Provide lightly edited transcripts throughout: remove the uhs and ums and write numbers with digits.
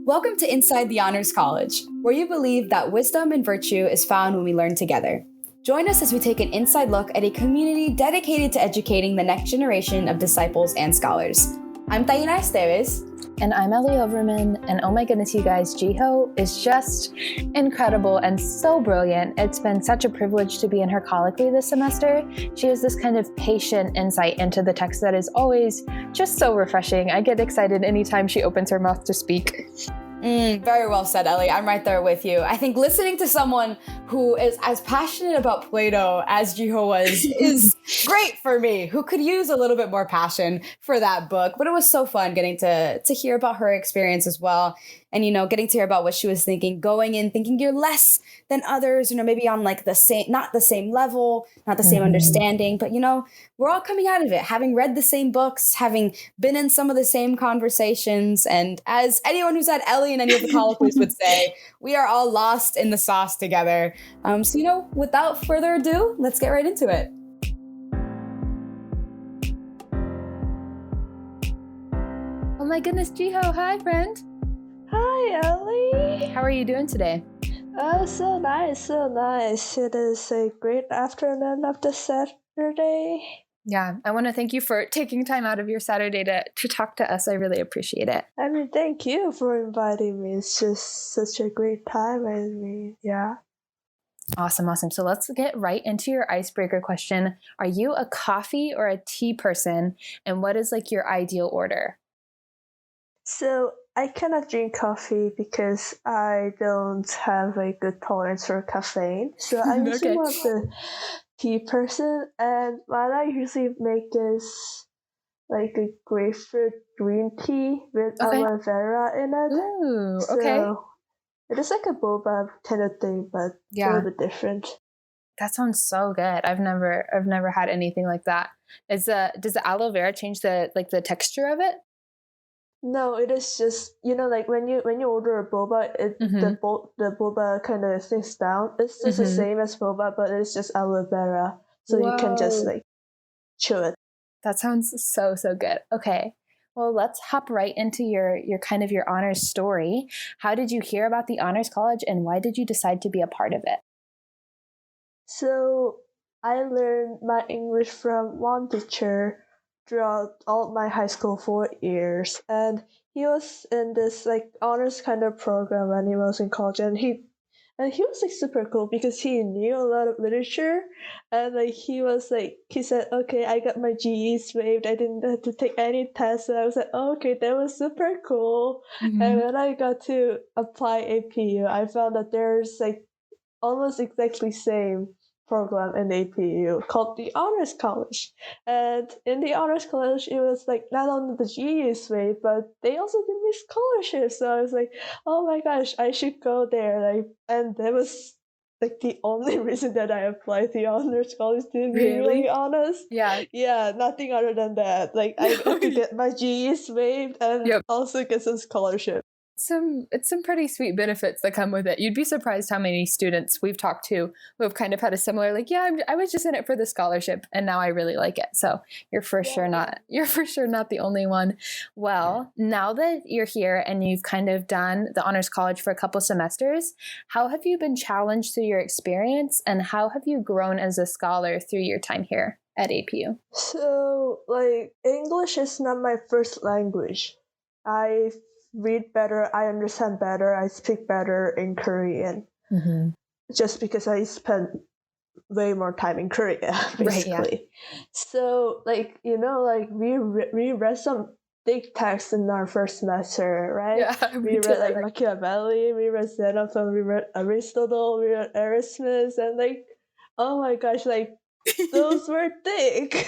Welcome to Inside the Honors College, where you believe that wisdom and virtue is found when we learn together. Join us as we take an inside look at a community dedicated to educating the next generation of disciples and scholars. I'm Taina Estevez. And I'm Ellie Overman, and oh my goodness, you guys, Jihyo is just incredible and so brilliant. It's been such a privilege to be in her colloquy this semester. She has this kind of patient insight into the text that is always just so refreshing. I get excited anytime she opens her mouth to speak. Very well said, Ellie. I'm right there with you. I think listening to someone who is as passionate about Plato as Jihyo was is great for me, who could use a little bit more passion for that book. But it was so fun getting to hear about her experience as well. And, getting to hear about what she was thinking, going in, thinking you're less than others, maybe on like not the same level, not the same understanding. But, we're all coming out of it, having read the same books, having been in some of the same conversations. And as anyone who's had Ellie in any of the colloquies would say, we are all lost in the sauce together. So, without further ado, let's get right into it. Oh my goodness, Jihyo, hi friend. Hi, Ellie. How are you doing today? So nice. It is a great afternoon of the Saturday. Yeah, I want to thank you for taking time out of your Saturday to talk to us. I really appreciate it. Thank you for inviting me. It's just such a great time. Yeah. Awesome. So let's get right into your icebreaker question. Are you a coffee or a tea person? And what is like your ideal order? So I cannot drink coffee because I don't have a good tolerance for caffeine. So I'm usually more of the tea person. And what I usually make is like a grapefruit green tea with aloe vera in it. Ooh, okay. So it is like a boba kind of thing, but a little bit different. That sounds so good. I've never had anything like that. Does the aloe vera change the texture of it? No, it is just like when you order a boba, the boba kind of sinks down. It's just the same as boba, but it's just aloe vera, so you can just like chew it. That sounds so good. Okay, well let's hop right into your honors story. How did you hear about the Honors College, and why did you decide to be a part of it? So I learned my English from one teacher throughout all my high school 4 years, and he was in this like honors kind of program when he was in college, and he was like super cool because he knew a lot of literature, and like he said, okay, I got my GEs waived, I didn't have to take any tests, and I was like, oh, okay, that was super cool. And when I got to apply APU, I found that there's like almost exactly same program in APU called the Honors College. And in the Honors College, it was like not only the GEs waived, but they also give me scholarships. So I was like, oh my gosh, I should go there. And that was like the only reason that I applied the Honors College, to be really honest. Yeah, nothing other than that. Like I got to get my GEs waived and also get some scholarship. It's some pretty sweet benefits that come with it. You'd be surprised how many students we've talked to who have kind of had a similar I was just in it for the scholarship and now I really like it. So you're for sure not the only one. Well, now that you're here and you've kind of done the Honors College for a couple semesters, how have you been challenged through your experience, and how have you grown as a scholar through your time here at APU? So English is not my first language. I read better, I understand better, I speak better in Korean. Just because I spent way more time in Korea, basically. Right, yeah. So, we read some big texts in our first semester, right? Yeah, we read Machiavelli, we read Xenophon, we read Aristotle, we read Erasmus, and oh my gosh, those were thick,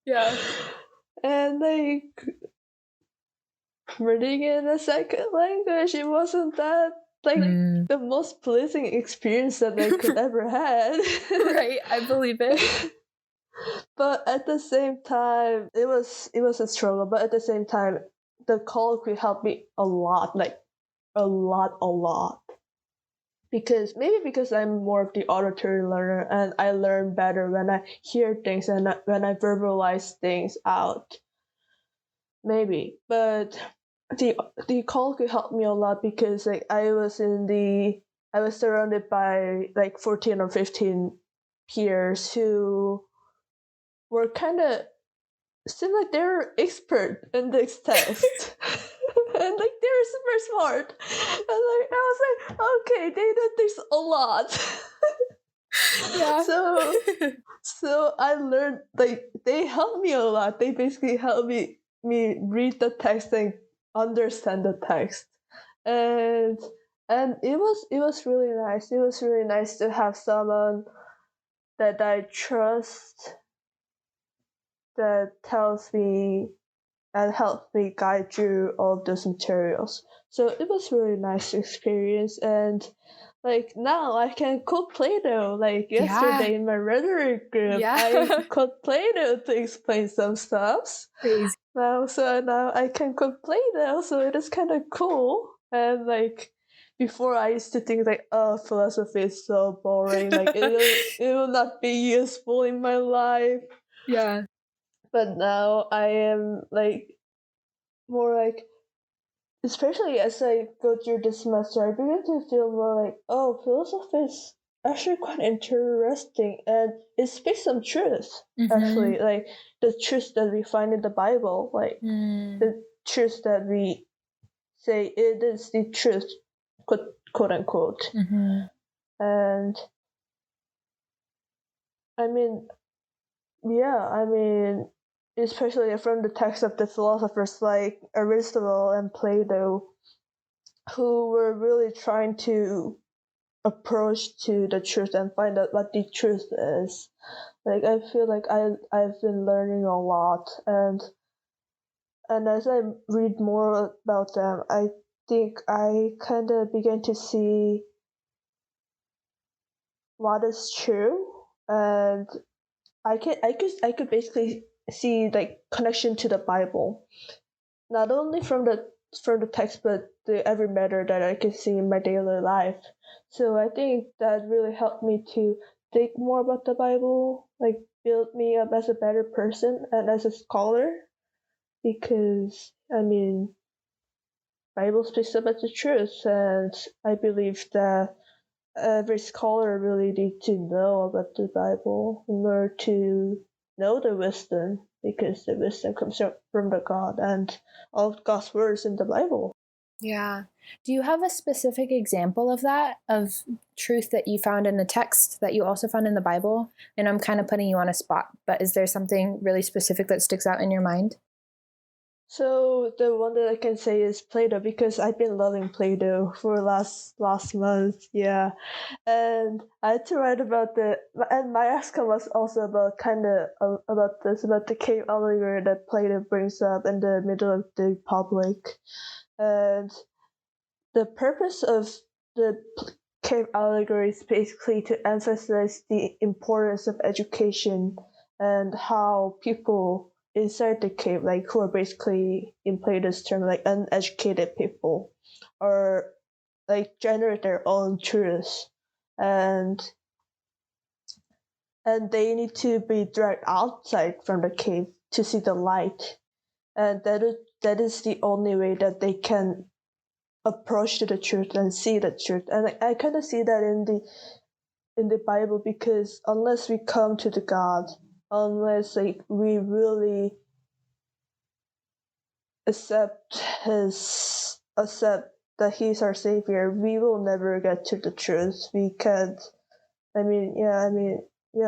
Yeah. And reading in a second language, it wasn't that the most pleasing experience that I could ever had. Right, I believe it. But at the same time, it was a struggle. But at the same time, the colloquy helped me a lot, a lot. Because I'm more of the auditory learner, and I learn better when I hear things and when I verbalize things out. Maybe, but the colloquy helped me a lot because like I was surrounded by like 14 or 15 peers who were kind of seemed like they're expert in this test. And like they're super smart. And like I was like, okay, they know this a lot. Yeah. So I learned, like, they helped me a lot. They basically helped me read the text and understand the text. And it was really nice. It was really nice to have someone that I trust that tells me and helps me guide through all those materials. So it was really nice experience. And like now I can quote Plato. Like yesterday in my rhetoric group, I quote Plato to explain some stuff. Crazy. Now I can quote Plato, so it is kind of cool. And like before, I used to think like, oh, philosophy is so boring. Like it will not be useful in my life. Yeah. But now I am like more like, especially as I go through this semester, I begin to feel more like, oh, philosophy is actually quite interesting and it speaks some truth. Actually, like the truth that we find in the Bible, like the truth that we say it is the truth, quote unquote. And I mean, especially from the text of the philosophers like Aristotle and Plato, who were really trying to approach to the truth and find out what the truth is. Like I feel like I've been learning a lot, and as I read more about them, I think I kind of began to see what is true, and I could basically see like connection to the Bible, not only from the text, but the every matter that I can see in my daily life. So I think that really helped me to think more about the Bible, like build me up as a better person and as a scholar, because I mean, Bible speaks about the truth, and I believe that every scholar really need to know about the Bible in order to know the wisdom, because the wisdom comes from the God and all of God's words in the Bible. Yeah. Do you have a specific example of that, of truth that you found in the text that you also found in the Bible? And I'm kind of putting you on a spot, but is there something really specific that sticks out in your mind? So the one that I can say is Plato, because I've been loving Plato for last month, yeah. And I had to write about and my outcome was also about about the cave allegory that Plato brings up in the middle of the Republic. And the purpose of the cave allegory is basically to emphasize the importance of education and how people inside the cave, like who are basically, in Plato's term, like uneducated people, or like generate their own truths, and they need to be dragged outside from the cave to see the light, and that is the only way that they can approach to the truth and see the truth. And I kind of see that in the Bible, because unless we come to the God, unless like we really accept that He's our Savior, we will never get to the truth. We can't.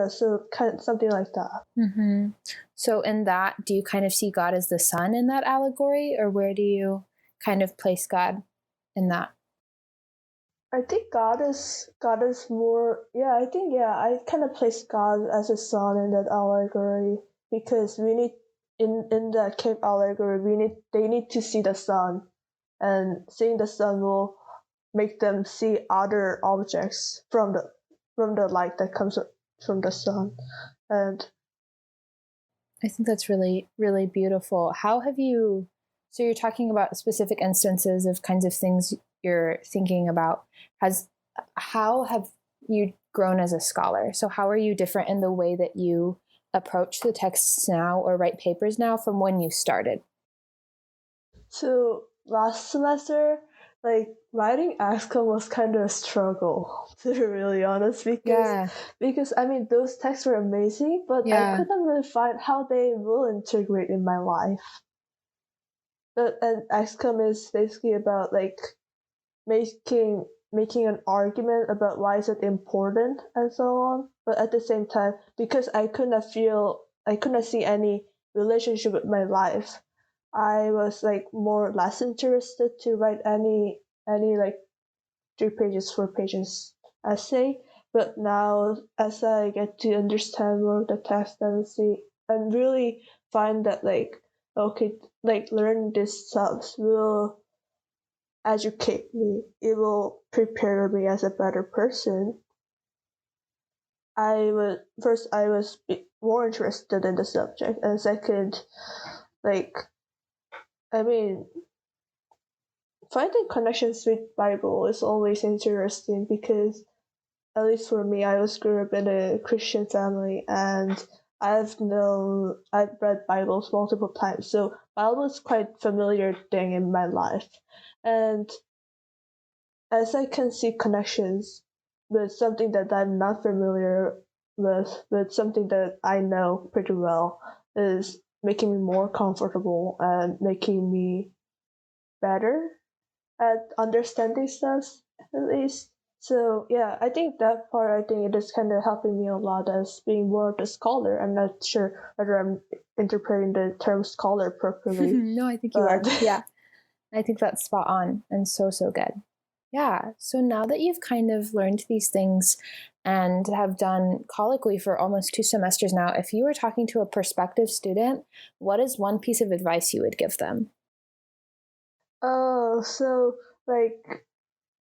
So kind of something like that. So in that, do you kind of see God as the sun in that allegory, or where do you kind of place God in that? I think God is more. I kind of place God as a sun in that allegory, because we need in the cave allegory they need to see the sun, and seeing the sun will make them see other objects from the light that comes from the sun. And I think that's really, really beautiful. So you're talking about specific instances of kinds of things you're thinking about. How have you grown as a scholar? So how are you different in the way that you approach the texts now or write papers now from when you started? So last semester, like writing ASCOM was kind of a struggle, to be really honest, because I mean those texts were amazing, but I couldn't really find how they will integrate in my life. And ASCOM is basically about like making an argument about why is it important and so on. But at the same time, because I couldn't see any relationship with my life, I was like less interested to write any like 3 pages, 4 pages essay. But now, as I get to understand more of the text and see and really find that like okay, like learning this stuff will educate me, it will prepare me as a better person. I was more interested in the subject, and second, like I mean, finding connections with Bible is always interesting because, at least for me, I grew up in a Christian family, and I've read Bibles multiple times, so Bible is quite familiar thing in my life, and as I can see connections with something that I'm not familiar with something that I know pretty well, is making me more comfortable and making me better at understanding stuff, at least. So yeah, I think that part, I think it is kind of helping me a lot as being more of a scholar. I'm not sure whether I'm interpreting the term scholar properly. No, I think you are. Yeah, I think that's spot on and so good. Yeah, so now that you've kind of learned these things and have done colloquy for almost 2 semesters now, if you were talking to a prospective student, what is one piece of advice you would give them? Oh, so like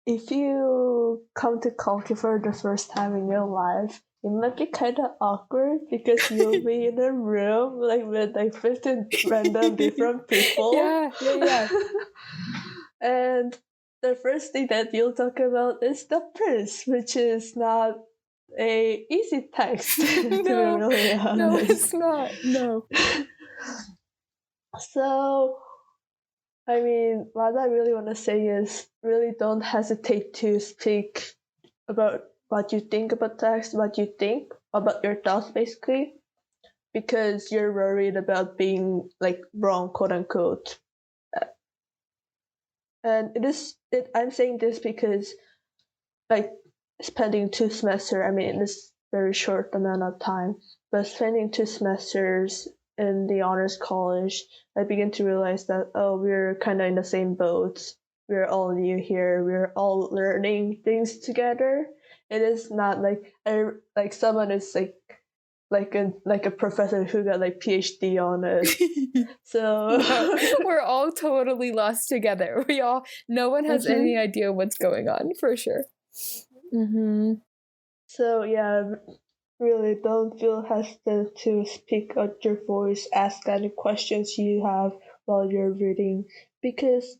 if you come to colloquy for the first time in your life, it might be kind of awkward because you'll be in a room like with like 15 random different people. Yeah. And the first thing that you'll talk about is the prince, which is not a easy text. To be really honest. No, it's not. No. So, I mean, what I really want to say is really don't hesitate to speak about what you think about text, what you think about your thoughts, basically, because you're worried about being like wrong, quote unquote. And I'm saying this because like spending 2 semesters, I mean, it's very short amount of time, but spending 2 semesters in the honors college, I begin to realize that, we're kind of in the same boat. We're all new here. We're all learning things together. It is not like someone is like a professor who got like PhD on it. So no, we're all totally lost together. No one has any idea what's going on, for sure. Mm-hmm. So yeah, really don't feel hesitant to speak out your voice, ask any questions you have while you're reading, because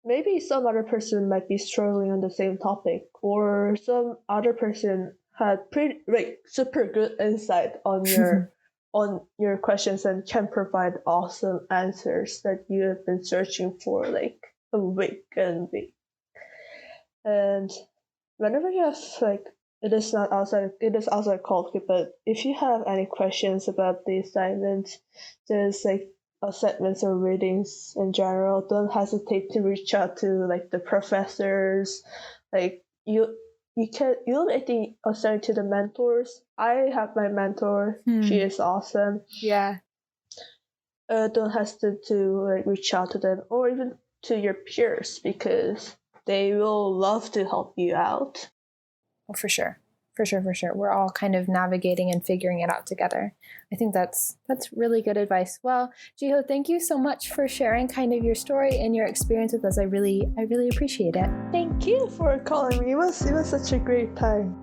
maybe some other person might be struggling on the same topic, or some other person had super good insight on your questions and can provide awesome answers that you have been searching for like a week and week. And whenever you have it is outside colloquy, but if you have any questions about the assignments, there's like assignments or readings in general, don't hesitate to reach out to like the professors. Like you'll I think assign to the mentors. I have my mentor. She is awesome. Yeah. Don't hesitate to like reach out to them or even to your peers, because they will love to help you out. Well, for sure. We're all kind of navigating and figuring it out together. I think that's really good advice. Well, Jihyo, thank you so much for sharing kind of your story and your experience with us. I really appreciate it. Thank you for calling me. It was such a great time.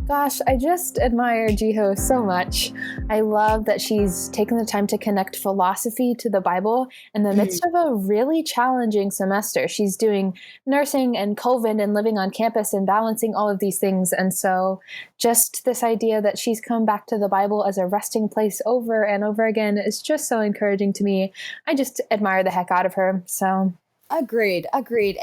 Gosh, I just admire Jihyo so much. I love that she's taken the time to connect philosophy to the Bible in the midst of a really challenging semester. She's doing nursing and COVID and living on campus and balancing all of these things. And so just this idea that she's come back to the Bible as a resting place over and over again is just so encouraging to me. I just admire the heck out of her. So Agreed.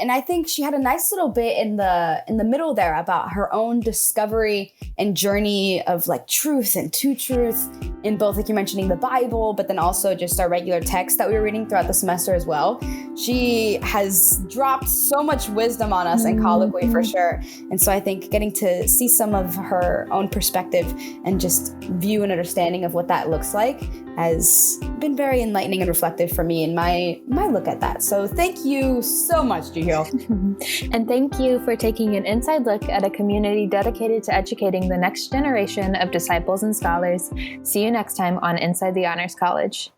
And I think she had a nice little bit in the middle there about her own discovery and journey of like truth and to truth in both, like you're mentioning, the Bible, but then also just our regular text that we were reading throughout the semester as well. She has dropped so much wisdom on us in colloquy for sure. And so I think getting to see some of her own perspective and just view and understanding of what that looks like has been very enlightening and reflective for me in my look at that. So thank you so much, Jihyo. And thank you for taking an inside look at a community dedicated to educating the next generation of disciples and scholars. See you next time on Inside the Honors College.